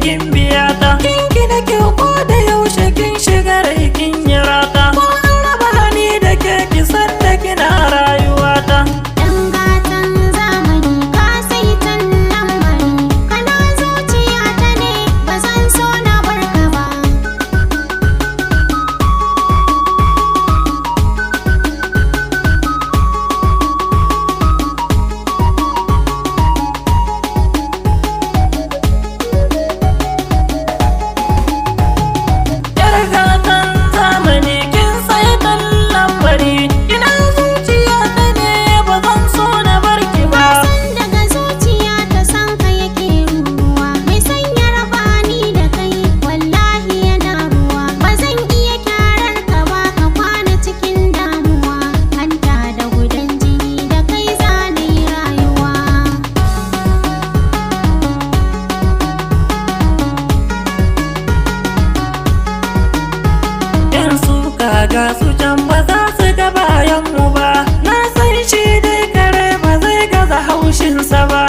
kin biya ta. Kinki da kyau ko da yaushe kin shiga rai kin yi rata. Ko an raba ni da ke ki san da kina rayuwa ta. Dan gatan zamani ka saitan lambari, kana zuciya ta ne ba zan so na barka ba. Yar gatan zamani kin saitan lambari, kina zuciya ta ne ba zan so na barki ba. San daga zuciya ta san ka yake ruwa, mai sanya raba ni da kai wallahi yana ruwa. Ba zan iya kyarar ka ba ka kwana cikin damuwa, hanta da gudan jini da kai za na yi rayuwa. Yan suka ga su can ba za su ga bayan mu ba. Na san shi dai kare ba zai gaza haushinsa ba.